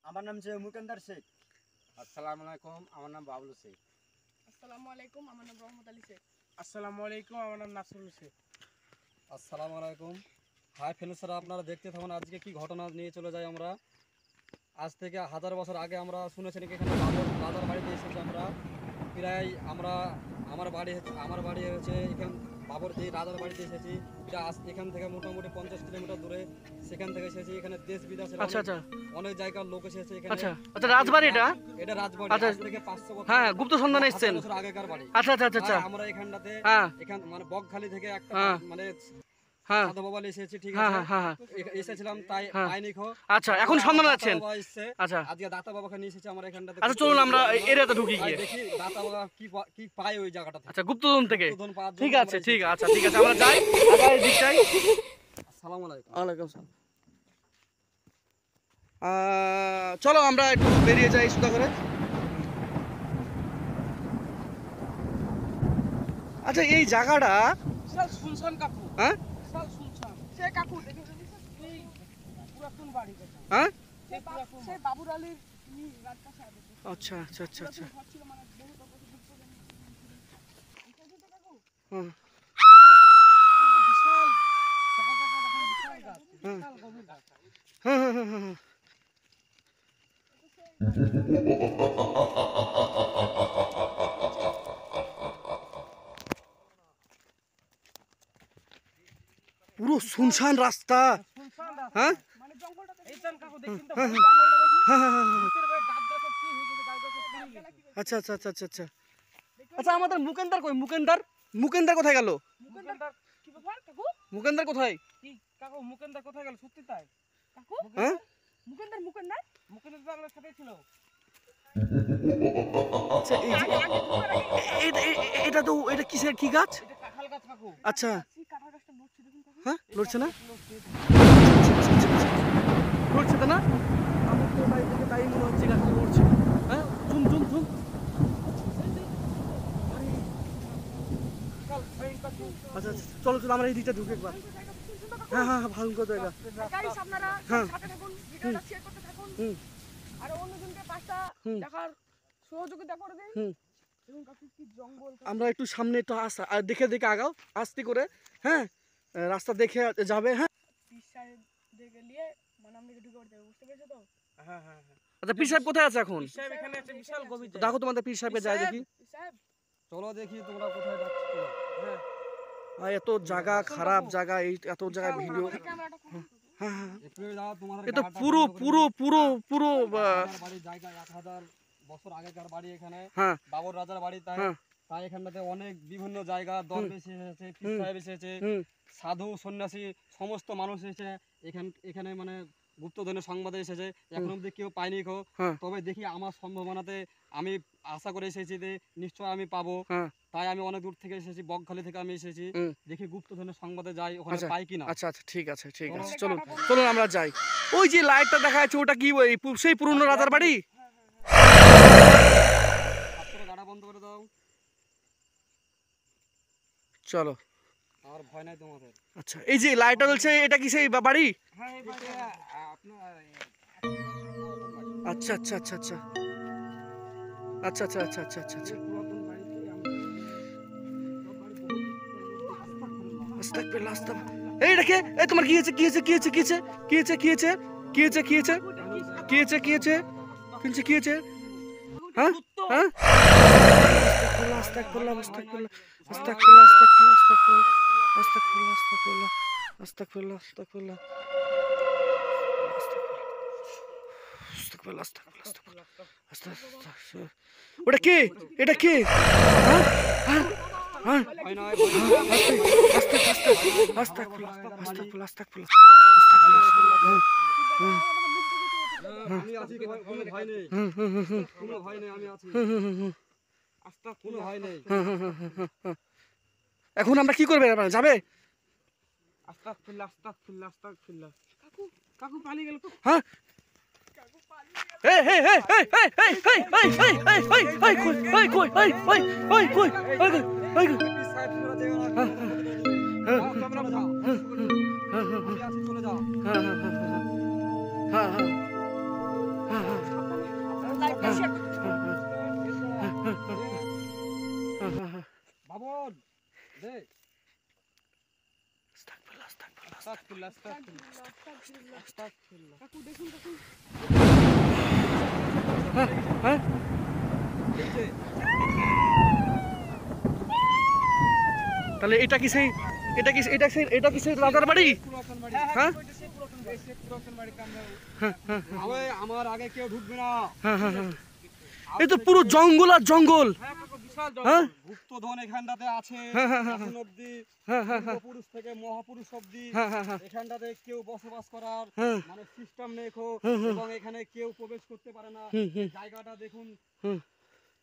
আমার নাম হচ্ছে মুকেন্দার শেখ। আসসালামু আলাইকুম, আমার নাম বাবলু শেখ। আসসালামু আলাইকুম, আমার নাম রহমত আলী শেখ। আসসালামু আলাইকুম, আমার নাম নাসরুল শেখ। আসসালামু আলাইকুম। হাই ফ্রেন্ডসরা, আপনারা দেখতে থাকুন আজকে কি ঘটনা নিয়ে চলে যাই আমরা। আজ থেকে 1000 বছর আগে আমরা শুনেছি নাকি এখানে রাজার বাড়িতে এসেছি আমরা। প্রায় আমার বাড়ি হচ্ছে এখান বাবর যে রাজার বাড়িতে এসেছি। এটা এখান থেকে মোটামুটি 50 কিলোমিটার দূরে, সেখান থেকে এসেছি। এখানে দেশ বিদেশের অনেক জায়গার লোক এসেছে এখানে। আচ্ছা রাজবাড়ি এটা রাজবাড়ি। আচ্ছা, আজ থেকে 500 বছর হ্যাঁ, গুপ্ত সন্ধানে এসেছেন। 500 বছর আগেকার বাড়ি। আচ্ছা আমরা এখানটাতে মানে বকখালি থেকে একটা মানে সাধু বাবা এসেছি, ঠিক আছে। এসেছিলাম তাই পাইনি খো। আচ্ছা, এখন সন্ধানে আছেন। আচ্ছা, আজকে দাতা বাবাকে নিয়ে এসেছি আমরা এখানটাতে। আচ্ছা, চলুন আমরা এরিয়াতে ঢুকি গিয়ে দেখি দাতা বাবা কি পায় ওই জায়গাটাতে। আচ্ছা, গুপ্তধন থেকে। ঠিক আছে আমরা যাই আগার দিকটাই। আসসালামু আলাইকুম। ওয়ালাইকুম আসসালাম। চলো আমরা একটু বেরিয়ে যাই সুদা করে। আচ্ছা, এই জায়গাটা শুনছেন কাকু? হ্যাঁ শুনছেন সে কাকু দেখে এই পুরাতন বাড়ি দেখেন। হ্যাঁ সে বাবুর আলীর রাজপ্রাসাদ আছে। আচ্ছা। ঘর ছিল মানে বহু বছর হুম বিশাল জায়গাটা দেখেন, বিশাল গাছ, বিশাল গভীর গাছ। হুম পুরো শুনশান রাস্তা। শুনছেন রাস্তা? হ্যাঁ মানে জঙ্গলটা এই চান কাকু দেখছেন তো, জঙ্গলটা দেখুন। ভিতরে ভাই গাছ গাছ সব কি হয়ে গেছে, গাছ গাছ সব পুড়ে গেছে। আচ্ছা আমাদের মুকেন্দার কই? মুকেন্দার কোথায় গেল? মুকেন্দার কি ব্যাপার কাকু? মুকেন্দার কোথায়? কি কাকু, মুকেন্দার কোথায় গেল? সত্যি তাই? কাকু হ্যাঁ মুকেন্দার মুকেন্দার তো আমাদের সাথেই ছিল। আচ্ছা, এটা কিসের কি গাছ? এটা কাঁঠাল গাছ কাকু। আচ্ছা, সেই কাঁঠাল গাছটা নড়ছে দেখুন কাকু। হ্যাঁ লড়ছে না? লড়ছে তো না? আমার তো বাড়ি থেকে তাই মনে হচ্ছে গাছটা লড়ছে। হ্যাঁ ঝুম আচ্ছা, চলো আমরা এই দিকটা ঢুকে একবার। হ্যাঁ ভালো করে জায়গা। গাইস আপনারা হ্যাঁ। সাথে থাকুন, ভিডিওটা শেয়ার করতে থাকুন। আর অন্যজনকে পাঁচটা দেখার সহযোগিতা করে দিন। দেখুন কাকু কি জঙ্গল। আমরা একটু সামনে একটু দেখে আগাও আস্তে করে। হ্যাঁ, রাস্তা দেখে যাবে। হ্যাঁ পিস সাহেব দেখে নিয়ে মানে আমাদেরকে ঢুকে পড়তে হবে, বুঝতে পেরেছো তো? হ্যাঁ। আচ্ছা, পীর সাহেব কোথায় আছে এখন? সাহেব এখানে একটা বিশাল গভীর জায়গা। দেখো তোমাদের পীর সাহেবকে যাই দেখি। পিস সাহেব চলো দেখি তোমরা কোথায় যাচ্ছ। হ্যাঁ, এত জায়গা খারাপ জায়গা, এই এত জায়গায় ভিডিও। ক্যামেরাটা করুন। হ্যাঁ একটু দাও তোমাদের। এ তো পুরো বাড়ির জায়গা 1000 বছর আগেকার বাড়ি এখানে। হ্যাঁ বাবর রাজার বাড়ি। তাই এখানটাতে অনেক বিভিন্ন জায়গা দরবেশ এসেছে, পীর সাহেব এসেছে, সাধু সন্ন্যাসী সমস্ত মানুষ এসেছে এখানে মানে গুপ্তধনের সংবাদে এসেছে। এখন অব্দি কেউ পাইনি খো। তবে দেখি আমার সম্ভাবনাতে আমি আশা করে এসেছি যে নিশ্চয় আমি পাবো। তাই আমি অনেক দূর থেকে এসেছি, বকখালি থেকে আমি এসেছি। দেখি গুপ্তধনের সংবাদে যাই, ওখানে পাই কিনা। আচ্ছা ঠিক আছে চলুন আমরা যাই। ওই যে লাইটটা দেখা যাচ্ছে ওটা কি সেই পুরনো রাজার বাড়ি? গাড়া বন্ধ করে দাও। চলো, আর ভয় নাই তোমাদের। আচ্ছা এই যে লাইটটা জ্বলছে এটা কি সেই বাড়ি? হ্যাঁ এই বাড়িটা আপনার আচ্ছা পুরাতন বাড়িতে আমরা এই দেখে এই তোমার কি হয়েছে? হ্যাঁ ওটা কে? এটা কে? আমি আছি, কোনো ভয় নেই, কোনো ভয় নেই, আমি আছি। কোনো ভয় নেই। এখন আমরা কি করবে? যাবে? আস্তাগফিরুল্লাহ। কাকু পালিয়ে গেল। হ্যাঁ চলে যাও। আস্তাগফিরুল্লাহ, আস্তাগফিরুল্লাহ, আস্তাগফিরুল্লাহ। আস্তাগফিরুল্লাহ। কাকু দেখুন দেখুন হ্যাঁ তাহলে এটা কি সেই এটা কি সেই রাজার বাড়ি? পুরাতন বাড়ি। হ্যাঁ ওইটা সেই পুরাতন বাড়ি, সেই পুরাতন বাড়িতে আমরা আমার আগে কেউ ঢুকবে না। হ্যাঁ হ্যাঁ হ্যাঁ এই তো পুরো জঙ্গল আর জঙ্গল। হ্যাঁ কাকু বিশাল হ্যাঁ জঙ্গল। গুপ্তধন এখানটাতে আছে। হ্যাঁ, হ্যাঁ, হ্যাঁ, এখন অব্দি হ্যাঁ হ্যাঁ হ্যাঁ পূর্বপুরুষ থেকে মহাপুরুষ অব্দি হ্যাঁ হ্যাঁ হ্যাঁ এখানটাতে কেউ বসবাস করার হ্যাঁ মানে সিস্টেম নেই এবং এখানে কেউ প্রবেশ করতে পারে না। জায়গাটা দেখুন, হুম।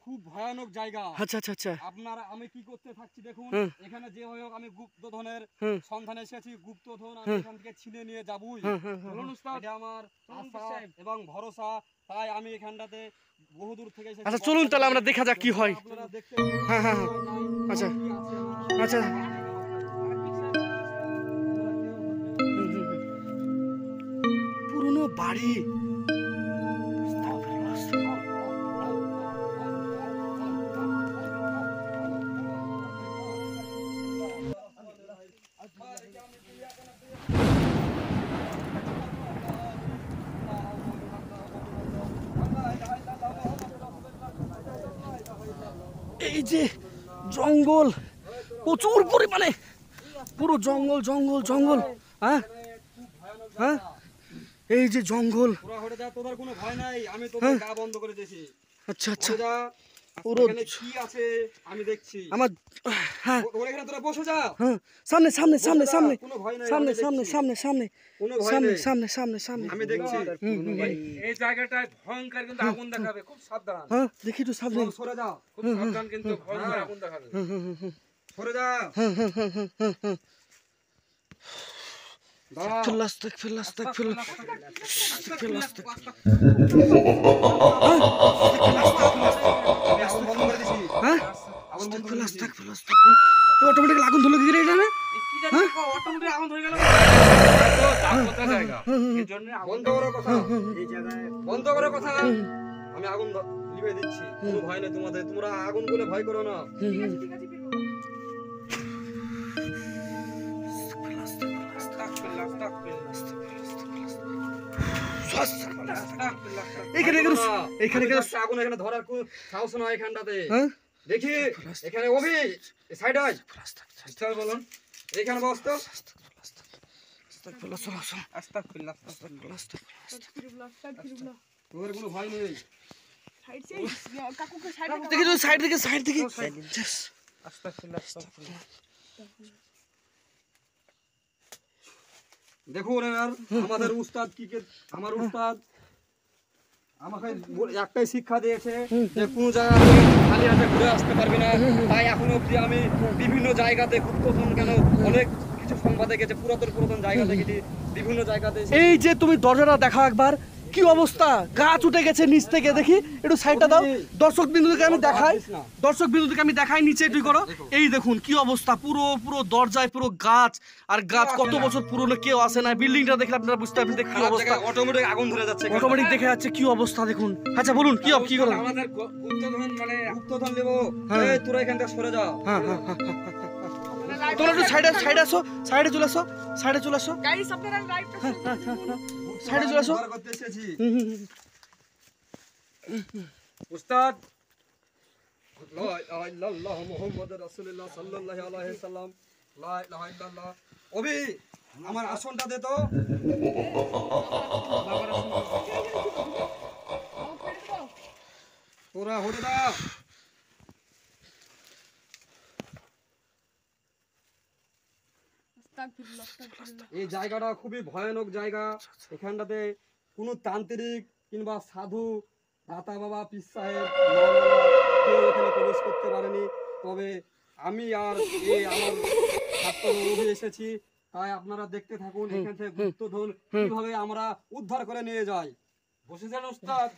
খুব ভয়ানক জায়গা। আচ্ছা আচ্ছা আচ্ছা আপনারা আমি কি করতে থাকছি দেখুন, হুম। এখানে যে হোক আমি গুপ্তধনের হুম। সন্ধানে এসেছি। গুপ্তধন আমি এখান থেকে ছিনে নিয়ে যাবই। হ্যাঁ হ্যাঁ হ্যাঁ বলুন উস্তাদ। এটা আমার চলুন আশা সাহেব। এবং ভরসা, তাই আমি এখানটাতে বহুদূর থেকে এসেছি। আচ্ছা চলুন তাহলে আমরা দেখা যাক কি হয়। আপনারা দেখতে হ্যাঁ হ্যাঁ হ্যাঁ আচ্ছা কি আছে না। আচ্ছা পুরনো বাড়ি। এই যে জঙ্গল, প্রচুর পরিমাণে পুরো জঙ্গল জঙ্গল জঙ্গল। হ্যাঁ হ্যাঁ এই যে জঙ্গল। তোরা হয়ে যা, তোদের কোনো ভয় নাই, আমি তোদের গা বন্ধ করে দিয়েছি। আচ্ছা আচ্ছা হয়ে যা, পুরো এখানে কি আছে আমি দেখছি। আমার হ্যাঁ ওরা এখানে তোরা বসে যা। হ্যাঁ সামনে সামনে সামনে সামনে কোনো ভয় নাই, সামনে আমি সামনে দেখছি। সামনে সামনে কোনো ভয় সামনে নেই, সামনে সামনে সামনে আমি দেখছি। এই জায়গাটায় ভয়ঙ্কর কিন্তু আগুন দেখাবে, খুব সাবধান। হ্যাঁ দেখি তো সামনে সরে যা, খুব সাবধান কিন্তু ভয়ঙ্কর আগুন দেখাবে। সরে যা। দাঁড়া। আস্তাগফিরুল্লাহ আস্তাগফিরুল্লাহ আস্তাগফিরুল্লাহ আমি আগুন বন্ধ করে দিছি। হ্যাঁ আগুন বন্ধ করে দিছি। অটোমেটিক আগুন ধরলো কি রে এটা না? এই কি জানি অটোমেটিক আগুন ধরে গেল। জাগ্রত জায়গা। এই জন্য আগুন বন্ধ করো কথা, এই জায়গায় বন্ধ করো কথা। আমি আগুন লিবে দিচ্ছি, কোনো ভয় নেই তোমাদের। তোমরা আগুন বলে ভয় করো না। ঠিক আছে ঠিক আছে বের করো। আস্তাগফিরুল্লাহ, আস্তাগফিরুল্লাহ। আস্তাগফিরুল্লাহ। এখানে এখানে আগুন এখানে ধরার কোনো সাহস নয় এখানটাতে। হ্যাঁ দেখি এখানে অভি সাইড হয় উস্তাদ বলুন। এখানে বস তো। আস্তাগফিরুল্লাহ চলো চলো আস্তাগফিরুল্লাহ, আস্তাগফিরুল্লাহ। আস্তাগফিরুল্লাহ আস্তাগফিরুল্লাহ। তোদের কোনো ভয় নেই। সাইড সেই কাকুকে সাইডে দেখি তো সাইড থেকে আস্তাগফিরুল্লাহ, আস্তাগফিরুল্লাহ। দেখুন এবার আমাদের উস্তাদ কি আমার উস্তাদ আমাকে একটাই শিক্ষা দিয়েছে যে কোনো জায়গায় খালি হাতে ঘুরে আসতে পারবি না। তাই এখনো অব্দি আমি বিভিন্ন জায়গাতে গুপ্তধন কেন অনেক কিছু সংবাদে গেছে, পুরাতন জায়গা দেখেছি, বিভিন্ন জায়গাতে। এই যে তুমি দরজাটা দেখো একবার, কি অবস্থা, গাছ উঠে গেছে নিচ থেকে। দেখি একটু সাইডটা দাও, দর্শক বিন্দুকে আমি দেখাই, দর্শক বিন্দুকে আমি দেখাই, নিচে একটু করো। এই দেখুন কি অবস্থা, পুরো পুরো দরজায় পুরো গাছ আর গাছ, কত বছর পুরনো, কেউ আসে না। বিল্ডিংটা দেখলে আপনারা বুঝতে পারবেন কি অবস্থা, অটোমেটিক আগুন ধরে যাচ্ছে, অটোমেটিক দেখে যাচ্ছে কি অবস্থা দেখুন। আচ্ছা বলুন কি করো? আমাদের গুপ্তধন মানে গুপ্তধন নেবো। এই তোরা এখান থেকে সরে যা। হ্যাঁ হ্যাঁ হ্যাঁ তোমরা একটু সাইডে আসো, সাইডে চলে আসো, সাইডে চলে আসো, গাইস আপনারা লাইভটা শুরু করুন। সাইডে চলে আসো। উদ্ধার করতে এসেছি। উস্তাদ লা ইলাহা ইল্লাল্লাহ মুহাম্মাদুর রাসূলুল্লাহ সাল্লাল্লাহু আলাইহি ওয়াসাল্লাম। লা ইলাহা ইল্লাল্লাহ। অবি আমার আসনটা দে তো। তোরা হরে দা। আস্তাগফিরুল্লাহ আস্তাগফিরুল্লাহ। এই জায়গাটা খুবই ভয়ানক জায়গা। এখানটাতে কোনো তান্ত্রিক কিংবা সাধু, দাতা বাবা, পীর সাহেব, মাওলানা কেউ এখানে প্রবেশ করতে পারেনি। তবে আমি আর আমার ছাত্র রবি এসেছি, তাই আপনারা দেখতে থাকুন এখান থেকে গুপ্তধন কিভাবে আমরা উদ্ধার করে নিয়ে যাই। বসেছেন উস্তাদ,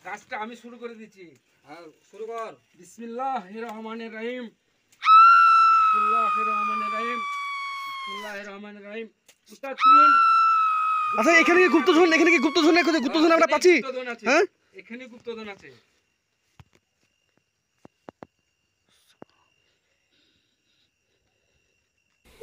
কাজটা আমি শুরু করে দিচ্ছি। হ্যাঁ শুরু কর। বিসমিল্লাহির রহমানির রহিম, বিসমিল্লাহির রহমানির রহিম, বিসমিল্লাহির রহমানির রহিম। উস্তাদ শুনুন। আচ্ছা এখানে কি গুপ্তধন, এখানে কি গুপ্তধন আমরা পাচ্ছি? গুপ্তধন আছে, হ্যাঁ এখানে গুপ্তধন আছে।